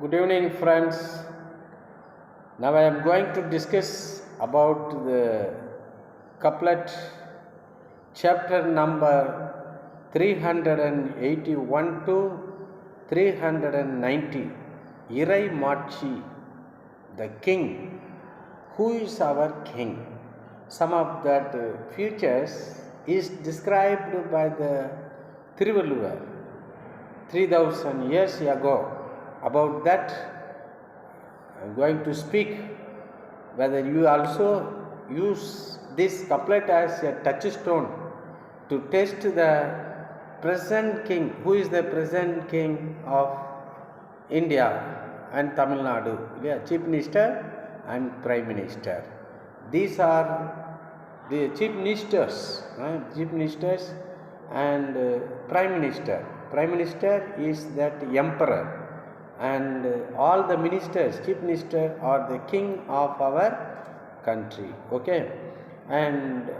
Good evening, friends. Now I am going to discuss about the couplet, chapter number 381 to 390. Irai Machi, the king. Who is our king? Some of that features is described by the Thirukural 3000 years ago. About that I am going to speak. Whether you also use this couplet as a touchstone to test the present king. Who is the present king of India and Tamil Nadu? Chief Minister and Prime Minister. These are the chief ministers and Prime Minister. Prime Minister is that emperor, and all the ministers, chief minister, are the king of our country. Okay, and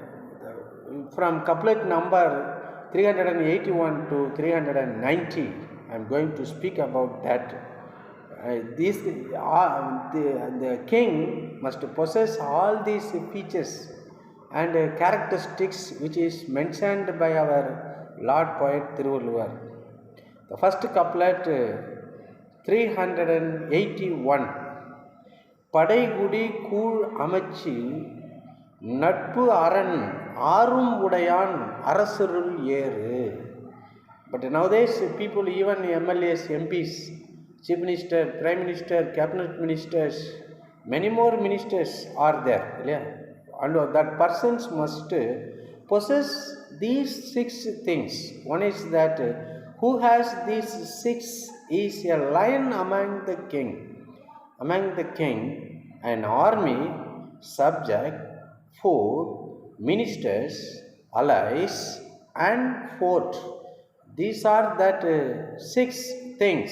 from couplet number 381 to 390, I am going to speak about that. The king must possess all these features and characteristics which is mentioned by our Lord Poet Thirukural. The first couplet 381. படைகுடி கூழ் அமைச்சி நட்பு அரண் ஆறும் உடையான் அரசருள் ஏறு. But nowadays people, even MLAs, MPs, chief minister, prime minister, cabinet ministers, many more ministers are there, and that persons must possess these 6 things. One is that who has these 6 is a lion among the king. Among the king, an army, subject, 4 ministers, allies, and fort. These are that 6 things.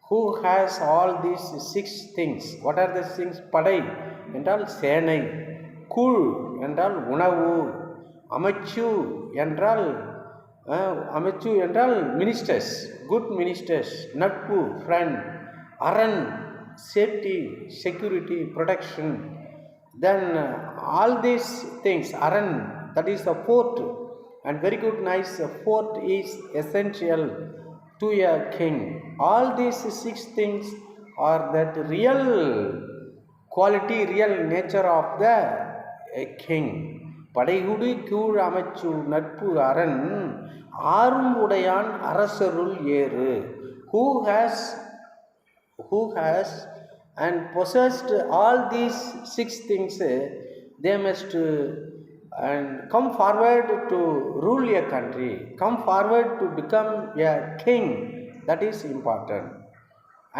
Who has all these 6 things? What are the things? Padai என்றால் சேனை, கூழ் என்றால் உணவு, அமைச்சு என்றால் ministers, good ministers, நட்பு friend, அரண் safety, security, protection. Then all these things, aran, that is the fort, and very good, nice fort is essential to a king. All these 6 things are that real quality, real nature of the king. படைகுடி கூழ் அமைச்சு நட்பு அரண் ஆறும் உடையான் அரசருள் ஏறு. Who has and possessed all these 6 things, they must and come forward to rule a country, come forward to become a king. That is important.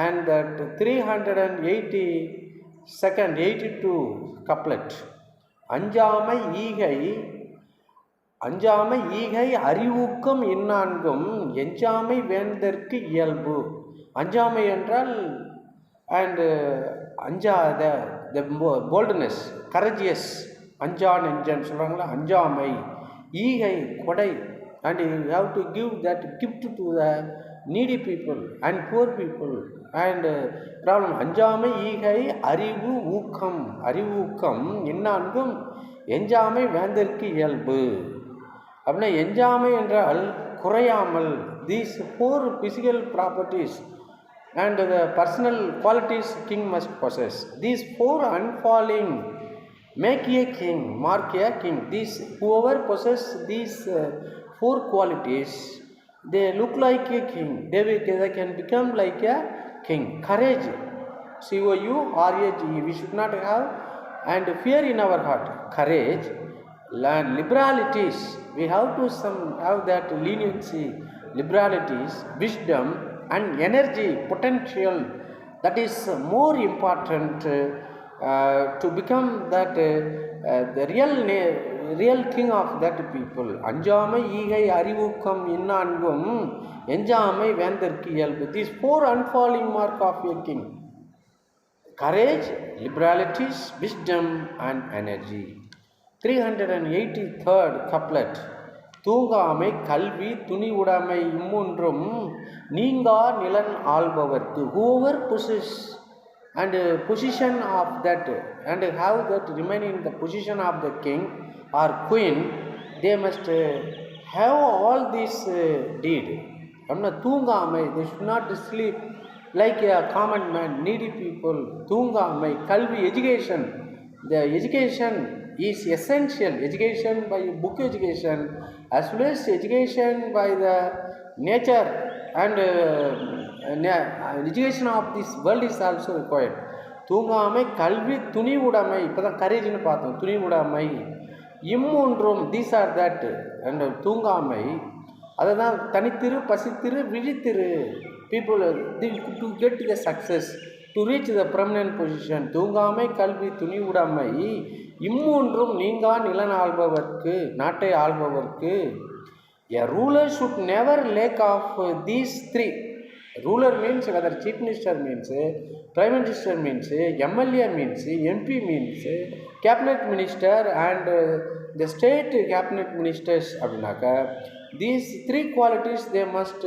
And that 382 couplet, அஞ்சாமை ஈகை அறிவூக்கம் இந்நான்கும் எஞ்சாமை வேந்தற்கு இயல்பு. அஞ்சாமை என்றால் and அஞ்சாத, the boldness, courageous, அஞ்சான் நெஞ்சன் சொல்கிறாங்களா, அஞ்சாமை, ஈகை கொடை, and you have to give that gift to the needy people and poor people, and problem. அஞ்சாமை ஈகை அறிவு ஊக்கம் இந்நான்கும் எஞ்சாமை வேந்தற்கு இயல்பு. அப்படின்னா எஞ்சாமை என்றால் குறையாமல், these 4 physical properties and the personal qualities king must possess. These 4 unfalling make a king, mark a king. These whoever possess these 4 qualities, they look like a king. They can become like a king. Courage, COURAGE, we should not have, and fear in our heart. Courage, liberalities, we have to have that leniency, liberalities, wisdom, and energy, potential. That is more important to become that the real king of that people. அஞ்சாமை ஈகை அறிவூக்கம் இந்நான்கும் எஞ்சாமை வேந்தற்கு இயல்பு. These 4 unfalling mark of a king: courage, liberalities, wisdom, and energy. 383rd couplet, தூங்காமை கல்வி துணி உடைமை இம்மூன்றும் நீங்கா நிலன் ஆள்பவர்க்கு. whoever possess and position of that and have that remain in the position of the king or queen, they must have all this deed. தூங்காமை, they should not sleep like a common man, needy people. தூங்காமை கல்வி, education, the education is essential. Education by book education as well as education by the nature and education of this world is also required. தூங்காமை கல்வி துணி உடைமை, இப்போ தான் கரேஜ்னு பார்த்தோம். துணி உடைமை இம்மூன்றும், தீஸ் ஆர் தட். அண்ட் தூங்காமை அதை தான் தனித்திரு பசித்திரு விழித்திரு. People to get the success, to reach the permanent position. தூங்காமை கல்வி துணி உடைமை இம்மூன்றும் நீங்கா நிலன் ஆள்பவர்க்கு, நாட்டை ஆள்பவர்க்கு. A ruler should never lack of these three. Ruler means whether chief minister means, prime minister means, MLA means, MP means, cabinet minister and the state cabinet ministers. அப்படின்னாக்கா these three qualities they must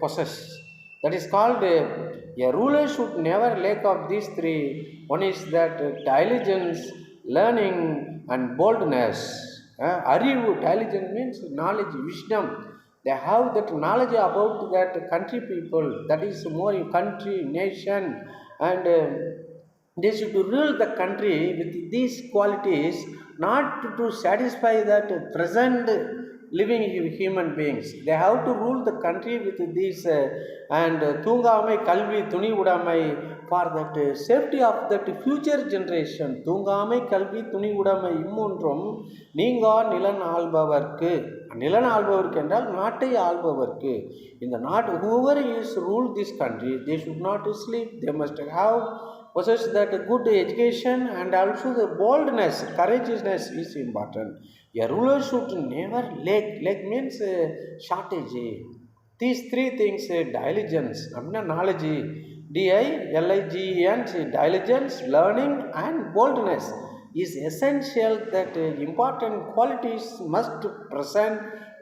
possess. That is called a ruler should never lack of these three. One is that diligence, learning and boldness. Arivu, diligence means knowledge, wisdom. They have that knowledge about that country people, that is more country, nation, and they should rule the country with these qualities, not to satisfy that present living human beings. They have to rule the country with these and தூங்காமை கல்வி துணி உடைமை for that safety of that future generation. தூங்காமை கல்வி துணி உடைமை இம்மூன்றும் நீங்கா நிலன் ஆள்பவர்க்கு. நிலன் ஆள்பவர்க்கு என்றால் நாட்டை ஆள்பவர்க்கு. இந்த நாட்டு whoever is rule this country, they should not sleep. They must have possess that good education and also the boldness, courageousness is important. A ruler should never lack. Lack means shortage. These three things, diligence, knowledge, diligence, diligence, learning and boldness is essential. That important qualities must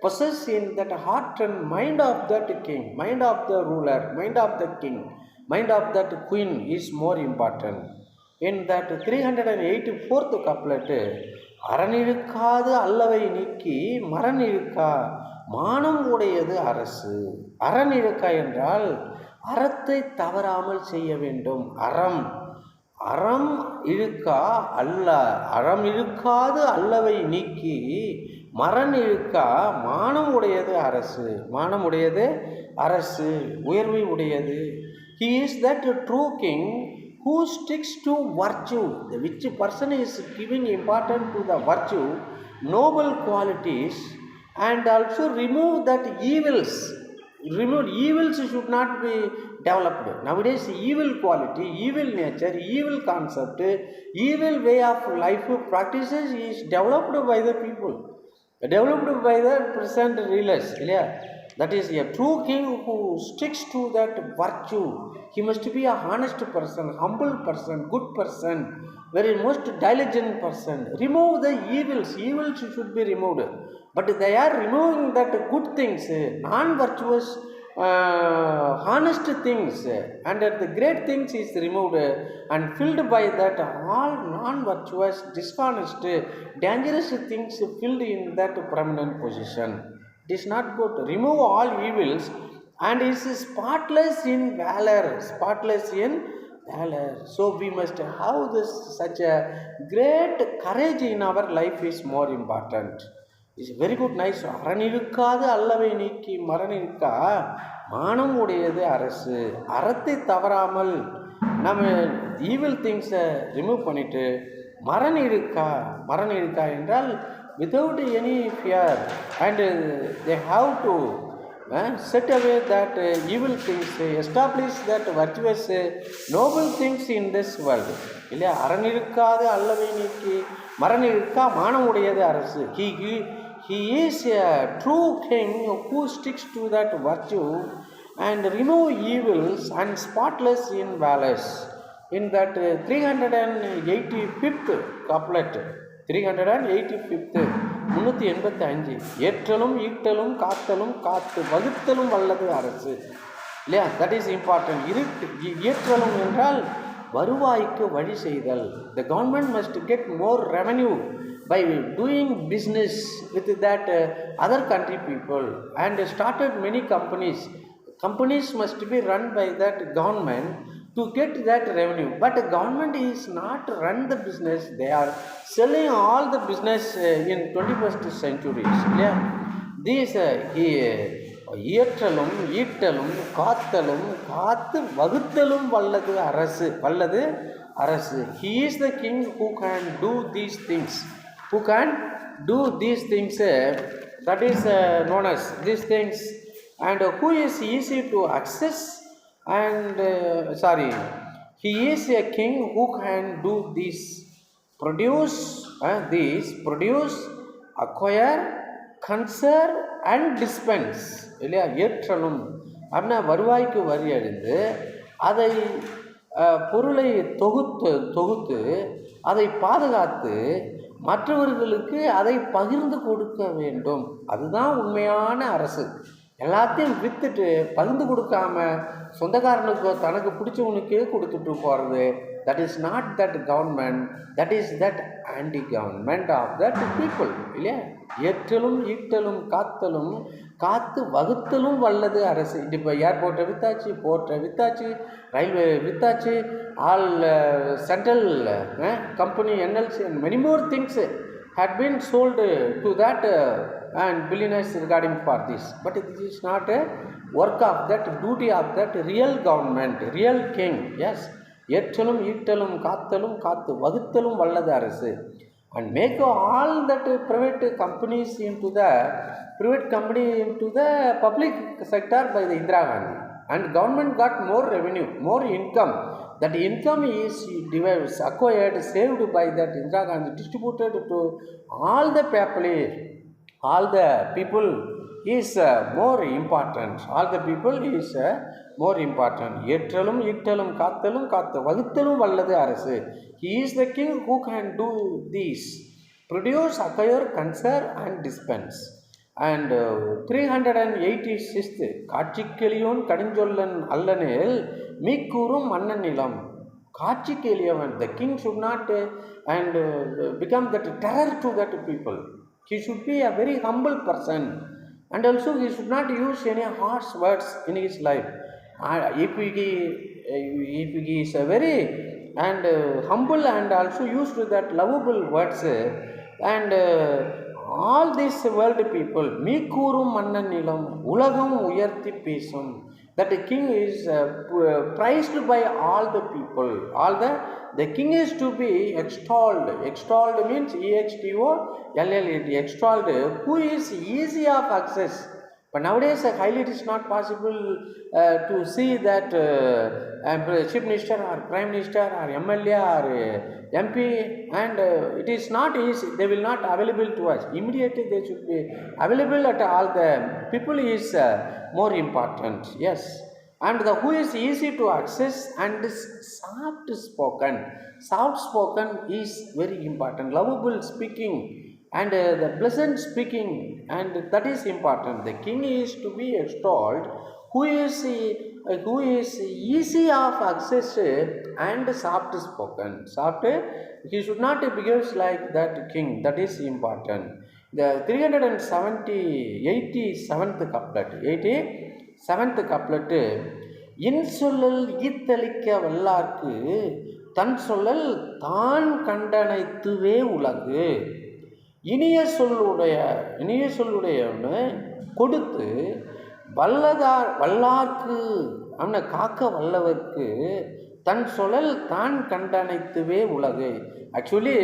possess in that heart and mind of that king, mind of the ruler, mind of the king, mind of that queen is more important. In that 384th couplet, அறனிழுக்காது அல்லவை நீக்கி மரணிழுக்கா மானம் உடையது அரசு. அறநிழுக்கா என்றால் அறத்தை தவறாமல் செய்ய வேண்டும். அறம், அறம் இழுக்கா அல்ல, அறம் இழுக்காது அல்லவை நீக்கி மரண் இழுக்கா மானம் உடையது அரசு. மானம் உடையது அரசு, உயர்வை உடையது. He is that true king who sticks to virtue. Which person is giving importance to the virtue, noble qualities, and also remove that evils. Remove evils should not be developed. Nowadays evil quality, evil nature, evil concept, evil way of life practices is developed by the people, developed by the present rulers. That is a true king who sticks to that virtue. He must be a honest person, humble person, good person, very most diligent person. Remove the evils. Evils should be removed. But they are removing that good things, non-virtuous, honest things, and the great things is removed and filled by that all non-virtuous, dishonest, dangerous things filled in that prominent position. It is not good. Remove all evils and is spotless in valor. Spotless in valor. So we must have this such a great courage in our life is more important. It's very good, nice. அறநிழுக்காது அல்லவை நீக்கி மரணிழுக்கா மானம் உடையது அரசு. அறத்தை தவறாமல் நம்ம evil திங்ஸை remove பண்ணிட்டு மரணிழுக்கா, மரணிழுக்கா என்றால் without any fear, and they have to set away that evil things, establish that virtuous noble things in this world. இல்லையா? அறநிழுக்காது அல்லவை நீக்கி மரணிழுக்கா மானம் உடையது அரசு. He is a true king who sticks to that virtue and remove evils and spotless in valors. In that 385th couplet, 385th 385. ஏற்றலும் ஈட்டலும் காத்தலும் காத்து வகுத்தலும் வல்லது அரசு. இல்லையா? That is important. ஏற்றலும் என்றால் வருவாய்க்கு வழி செய்தல். The government must get more revenue by doing business with that other country people and started many companies. Companies must be run by that government to get that revenue, but government is not run the business. They are selling all the business in 21st century. Yeah, these இயற்றலும் ஈட்டலும் காத்தலும் காத்து வகுத்தலும் வல்லது அரசு. வல்லது அரசு. He is the king who can do these things. Who can do these things, that is known as these things, and who is easy to access and he is a king who can do this, produce, acquire, conserve and dispense. இல்லையா? ஏற்றலும் அப்படின்னா வருவாய்க்கு வரி அறிந்து அதை பொருளை தொகுத்து அதை பாதுகாத்து மற்றவர்களுக்கு அதை பகிர்ந்து கொடுக்க வேண்டும். அதுதான் உண்மையான அரசு. எல்லாத்தையும் விற்றுட்டு பகிர்ந்து கொடுக்காம சொந்தக்காரனுக்கோ தனக்கு பிடிச்சவனுக்கே கொடுத்துட்டு போகிறது, that is not that government. That is that anti government of that people. இல்லையா? ஏற்றலும் ஈட்டலும் காத்தலும் காத்து வகுத்தலும் வல்லது அரசு. இப்போ ஏர்போர்ட்டை விற்றாச்சு, போர்ட்டை விற்றாச்சு, ரயில்வே விற்றாச்சு, all central company NLC and many more things had been sold to that and billionaires regarding for this. But this is not a work of that, duty of that real government, real king. Yes, ஏற்றலும் ஈட்டலும் காத்தலும் காத்து வகுத்தலும் வல்லது அரசு. And make all that private companies into the public sector by the Indira Gandhi, and government got more revenue, more income. That income is acquired, saved by that Indira Gandhi, distributed to all the people is more important. All the people is more important. ஏற்றலும் ஈட்டலும் காத்தலும் காத்து வகுத்தலும் வல்லது அரசு. He is the king who can do these, produce, acquire, conserve and dispense. And 386th, காட்சிக்கெளியோன் கடுஞ்சொல்லன் அல்லனேல் மீக்கூறும் மன்னன் நிலம். காட்சிக்கு எளியவன், the king should not become that terror to that people. He should be a very humble person, and also he should not use any harsh words in his life. If he is a very humble and also used to that lovable words, and all these world people, மீக்கூறும் மன்னன் நிலம் உலகம் உயர்த்தி பேசும். That the king is praised by all the people. The king is to be extolled. Extolled means extolled, extolled, who is easy of access. But nowadays highly it is not possible to see that chief minister or prime minister or MLA or MP, and it is not easy. They will not available to us immediately. They should be available at all the people is more important. Yes, and the who is easy to access and soft spoken is very important. Lovable speaking and the pleasant speaking, and that is important. The king is to be extolled who is easy of access and soft spoken. He should not behave like that king. That is important. The 87th couplet, இன்சொல்லல் ஈத்தளிக்க வல்லார்க்கு தன் சொல்லல் தான் கண்டனைத்துவே உலகு. இனிய சொல்லுடையவனு கொடுத்து வல்லார்க்கு அவனை காக்க வல்லவர்க்கு தன் சொல்லல் தான் கண்டனைத்துவே உலகு. Actually,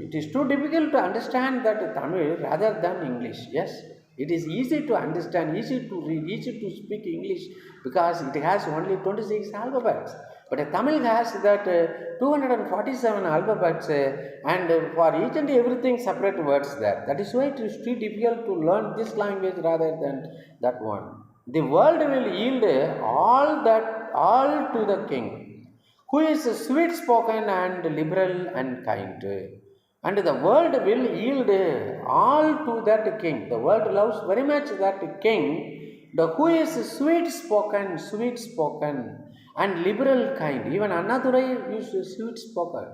it is too difficult to understand that Tamil rather than English. Yes, it is easy to understand, easy to read, easy to speak English because it has only 26 alphabets. But Tamil has that 247 alphabets and for each and everything separate words there. That is why it is too difficult to learn this language rather than that one. The world will yield all to the king, who is sweet spoken and liberal and kind. and the world will yield all to that king. The world loves very much that king, the who is sweet spoken and liberal kind. Even Annadurai is sweet spoken.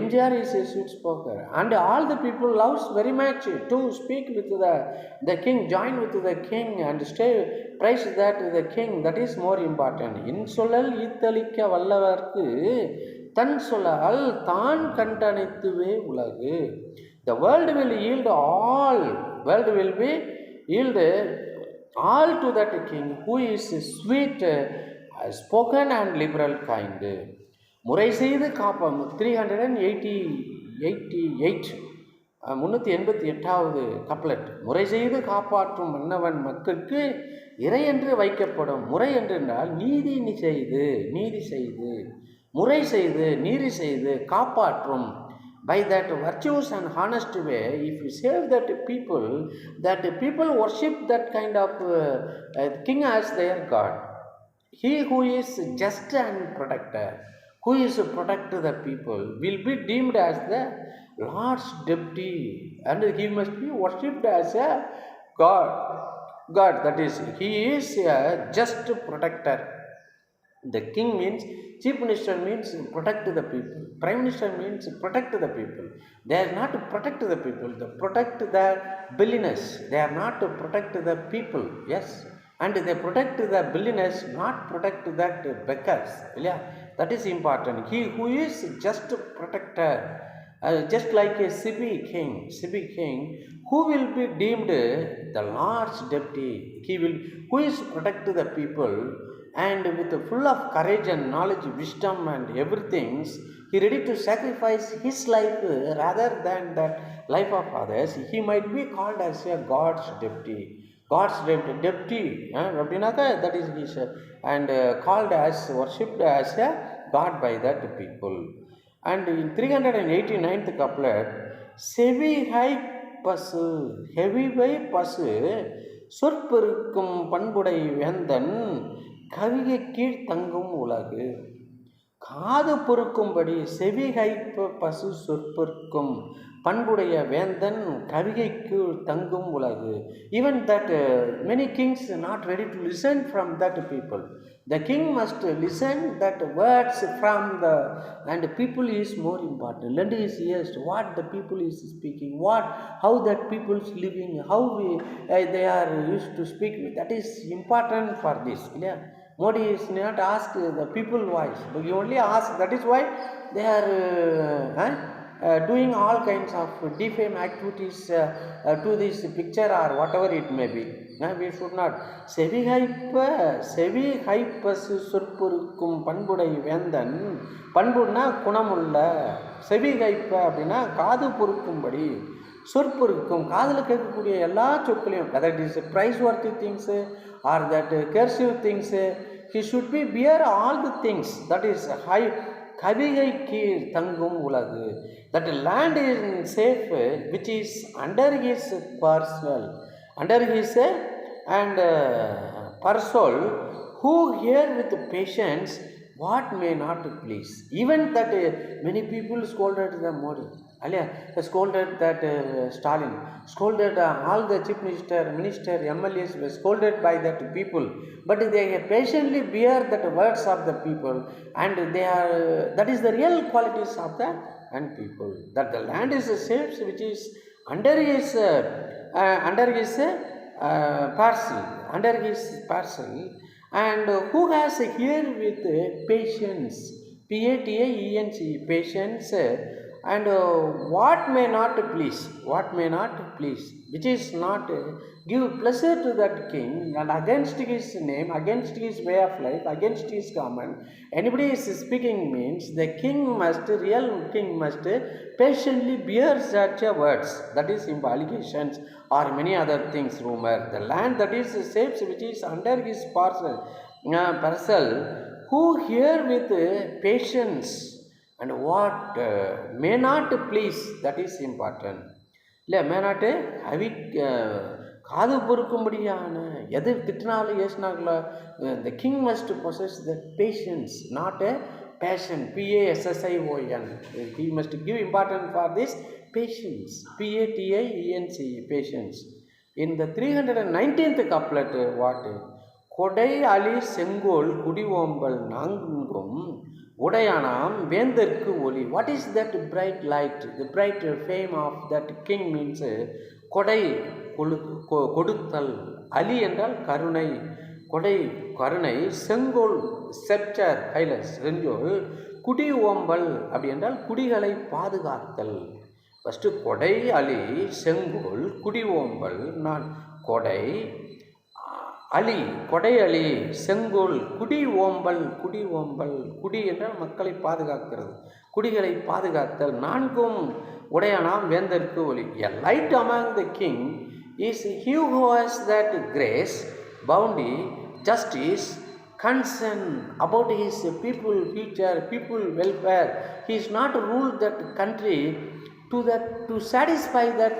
MGR is a sweet spoken, and all the people loves very much to speak with the king, join with the king, and stay praise that the king. That is more important. Insolal ஈத்தளிக்க வல்லவர்க்கு தன் சொல்லால் தான் கண்டனைத்துவே உலகு. The world will yield all, world will be yield all to that king who is sweet spoken and liberal kind. முறை செய்து காப்போம் 388 388வது couplet. முறை செய்து காப்பாற்றும் மன்னவன் மக்களுக்கு இறை என்று வைக்கப்படும். முறை என்றால் நீதி செய்து முறை செய்து நீதி செய்து காப்பாற்றும். By that virtuous and honest way, if you save that people worship that kind of king as their god. He who is just and protector, who is to protect the people, will be deemed as the Lord's deputy, and he must be worshipped as a god. That is, he is a just protector. The king means, chief minister means protect the people. Prime minister means protect the people. They are not to protect the people, they protect the billionaires. They are not to protect the people. Yes, and they protect the billionaires, not protect that beggars. Yeah, that is important. He who is just protector, just like a civic king, who will be deemed the Lord's deputy. He will, who is protect the people, and with full of courage and knowledge, wisdom and everything, he ready to sacrifice his life rather than that life of others. He might be called as a God's deputy. That is his, and called as, worshipped as a God by that people. And in 389th couplet, செவிகை பசு ஹெவிவை பசு சொற்பெருக்கும் பண்புடை வேந்தன் கவிகை கீழ் தங்கும் உலகு. காது பொறுக்கும்படி செவிகைப்ப பசு சொற்பொருக்கும் பண்புடைய வேந்தன் கவிகைக்கு தங்கும் உலகு. Even that many kings are not ready to listen from that people. The king must listen that words from the, and people is more important. Lend his ears to what the people is speaking, how that people is living, how they are used to speak. That is important for this. Yeah. Modi is not asked the people voice, but he only asked. That is why they are doing all kinds of defame activities to this picture or whatever it may be. We should not. செவிகைப்பசு சொற்பொருக்கும் பண்புடை வேந்தன். பண்புன்னா குணமுள்ள. செவிகைப்ப அப்படின்னா காது பொறுக்கும்படி, சொற்பொருக்கும் காதில் கேட்கக்கூடிய எல்லா சொற்களையும், that is price-worthy things or that cursive things, he should be bear all the things. That is high. கவிகை கீழ் தங்கும் உலகு. That land is safe which is under his parcel, under his and parcel, who hear with patience what may not please. Even that many people scolded the Modi, scolded that Stalin, scolded all the chief minister, MLAs were scolded by that people, but they patiently bear that words of the people, and they are, that is the real qualities of the and people. That the land is safe which is under his parcel, and who has here with patience, PATAENC, patience, and what may not please, which is not give pleasure to that king, and against his name, against his way of life, against his command, anybody is speaking means the real king must patiently bear such words. That is allegations or many other things, rumor. The land that is safe which is under his parcel, who hear with patience, and what may not please, that is important. இல்லை may not காது பொறுக்கும்படியான, எது திட்டினாலும் ஏசினாங்களோ, the king must possess the patience, not Passion, Passion. He must give importance for this patience, Patience, patience. In the 319th couplet, what? Kodai Ali Sengol Kudivombal Nangum Udayanam Venderku Oli. What is that bright light? The bright fame of that king means Kodai Kodutal Ali என்றால் கருணை கொடை கருணை செங்கோல் sceptre கைலஸ் செங்கோல் குடி ஓம்பல் அப்படி என்றால் குடிகளை பாதுகாத்தல். ஃபஸ்ட்டு கொடை அலி செங்கோல் குடி ஓம்பல் நான் கொடை அலி கொடை அலி செங்கோல் குடி ஓம்பல் குடி என்றால் மக்களை பாதுகாக்கிறது குடிகளை பாதுகாத்தல் நான்கும் உடையானாம் வேந்தற்கு ஒளி. A light among the king is he who has that grace, bounty, justice, concern about his people future, people welfare. He is not ruled that country to satisfy that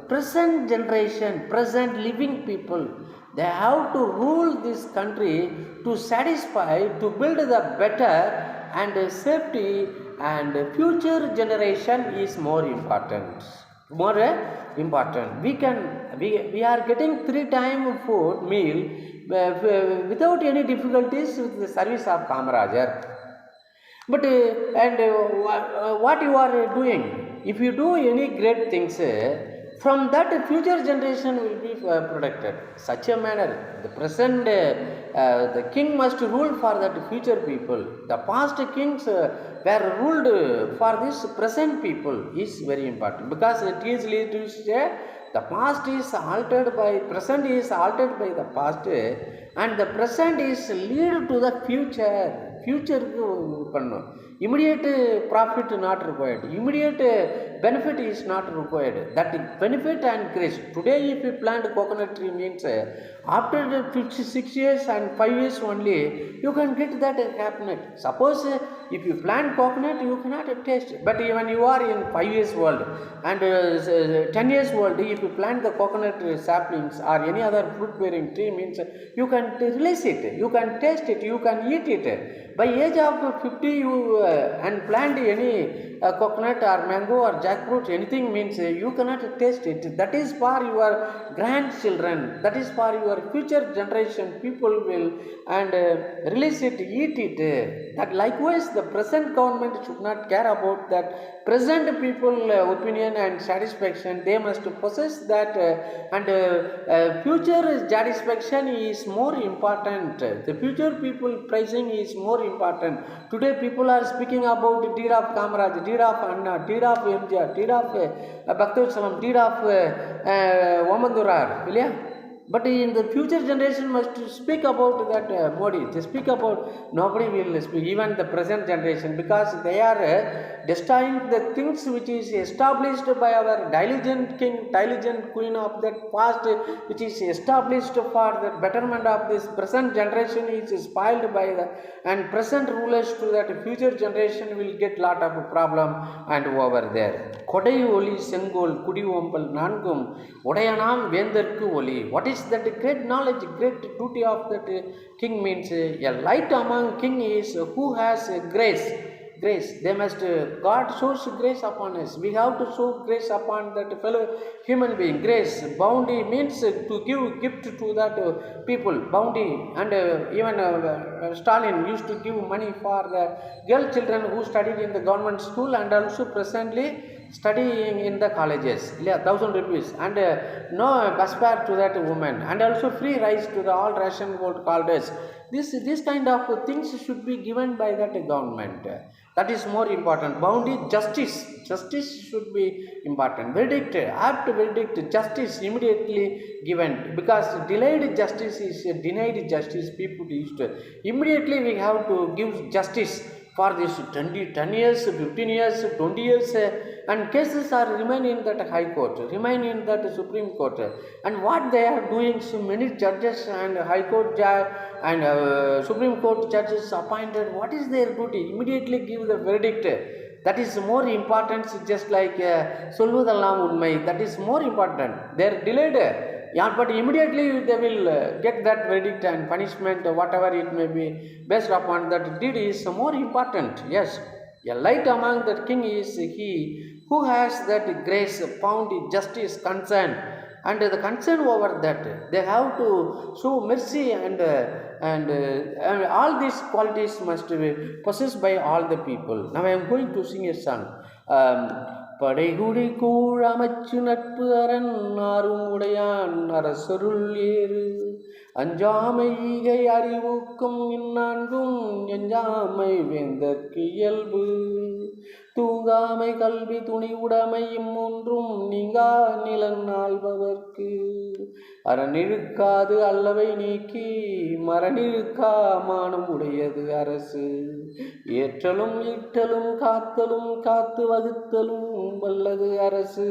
present generation, present living people. They have to rule this country to satisfy, to build the better and safety, and future generation is more important. We are getting 3 time food meal without any difficulties with the service of Kamarajar. But what you are doing? If you do any great things, from that future generation will be protected. Such a manner, the present the king must rule for that future people. The past kings were ruled for this present people is very important, because it is lead to say the past is altered by present is altered by the past, and the present is lead to the future. Future பண்ணணும். Immediate profit not required, immediate benefit is not required. That benefit and grace. Today if you plant coconut tree means after 56 years and 5 years only you can get that happiness. Suppose if you plant coconut you cannot taste, but even you are in 5 years old and 10 years old, if you plant the coconut saplings or any other fruit bearing tree means you can release it, you can taste it, you can eat it. By age of 50 you and plant any coconut or mango or jackfruit, anything means you cannot taste it. That is for your grandchildren, that is for your future generation. People will and release it, eat it. That likewise the present government should not care about that present people opinion and satisfaction. They must possess that and future satisfaction is more important. The future people praising is more important. Today people are speaking about deed of Kamaraj, deed of Anna, deed of MGR, deed of Bhakti Salam, deed of Omandurar. But in the future generation must speak about that Modi. They speak about, nobody will speak, even the present generation, because they are destroying the things which is established by our diligent king, diligent queen of that past, which is established for the betterment of this present generation is spoiled by the and present rulers to that future generation will get lot of problem and over there. Kodai Oli Sengol Kudi Ompal Nangum Udayanam Venderku Oli. What is that great knowledge, great duty of that king means a light among king is who has grace. They must, God shows grace upon us. We have to show grace upon that fellow human being. Grace, bounty means to give gift to that people, bounty. And even Stalin used to give money for the girl children who studied in the government school and also presently studying in the colleges, 1,000 rupees, and no bus fare to that woman, and also free rice to the all ration holders. This kind of things should be given by that government. That is more important. Bounty, justice should be important. Verdict, apt verdict, justice immediately given, because delayed justice is denied justice. People used to immediately we have to give justice for this 10 years, 15 years, 20 years, and cases are remain in that high court, remain in that Supreme Court. And what they are doing, so many judges and high court judge and Supreme Court judges appointed, what is their duty? Immediately give the verdict. That is more important, just like Solvudallam Unmai, that is more important. They are delayed. Yeah, but immediately they will get that verdict and punishment, whatever it may be, based upon that deed is more important. Yes, a light among the king is he who has that grace, found justice, concern, and the concern over that. They have to show mercy, and all these qualities must be possessed by all the people. Now I am going to sing a song. um, படைகுடி கூழ் அமைச்சு நட்பு அரண் ஆறும் உடையான் அரசருள் ஏறு அஞ்சாமை ஈகை அறிவுக்கும் இந்நான்கும் எஞ்சாமை வேந்தற்கு இயல்பு தூங்காமை கல்வி துணி உடைமை இம்மூன்றும் நீங்கா நிலன் ஆள்பவர்க்கு அறநிழுக்காது அல்லவை நீக்கி மரணிழுக்கா மானம் உடையது அரசு ஏற்றலும் ஈட்டலும் காத்தலும் காத்து வகுத்தலும் வல்லது அரசு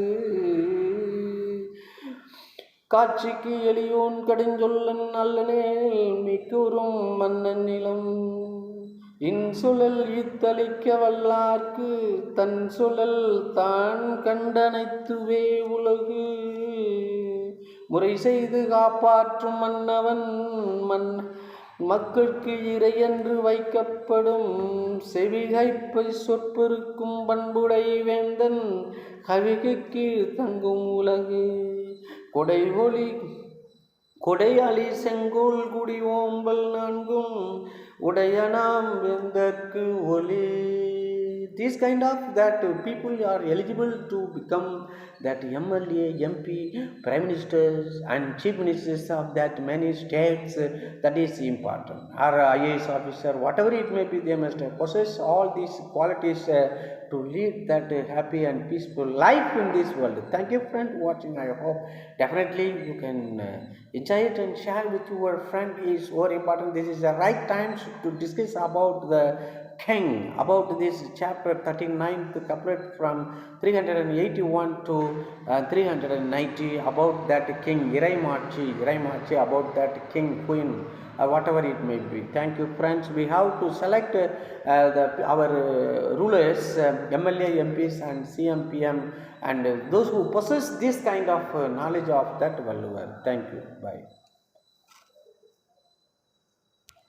காட்சிக்கு எளியோன் கடுஞ்சொல்லன் நல்லனேல் மிக்கூறும் மன்னன் நிலம் இன்சுழல் ஈத்தளிக்க வல்லார்க்கு தன் சுழல் தான் கண்டனைத்துவே உலகு முறை செய்து காப்பாற்றும் மன்னவன் மக்களுக்கு இறையென்று வைக்கப்படும் செவிகைப்பை சொற்பெருக்கும் பண்புடை வேந்தன் கவிக்கு கீழ் தங்கும் உலகு கொடை அலி செங்கோல் குடி ஓம்பல் நான்கும் உடையனாம் வேந்தற்கு ஒலி. This kind of that people are eligible to become that MLA, MP, Prime Ministers and Chief Ministers of that many states. That is important. Or IAS officer, whatever it may be, they must possess all these qualities to lead that happy and peaceful life in this world. Thank you, friend, watching. I hope definitely you can enjoy it and share with your friend. Is very important. This is the right time to discuss about the king, about this chapter 39th couplet from 381 to 390, about that king Iraimachi, about that king, queen, whatever it may be. Thank you, friends. We have to select our rulers, MLA, MPs and CM, PM, and those who possess this kind of knowledge of that Valluvar. Thank you. Bye.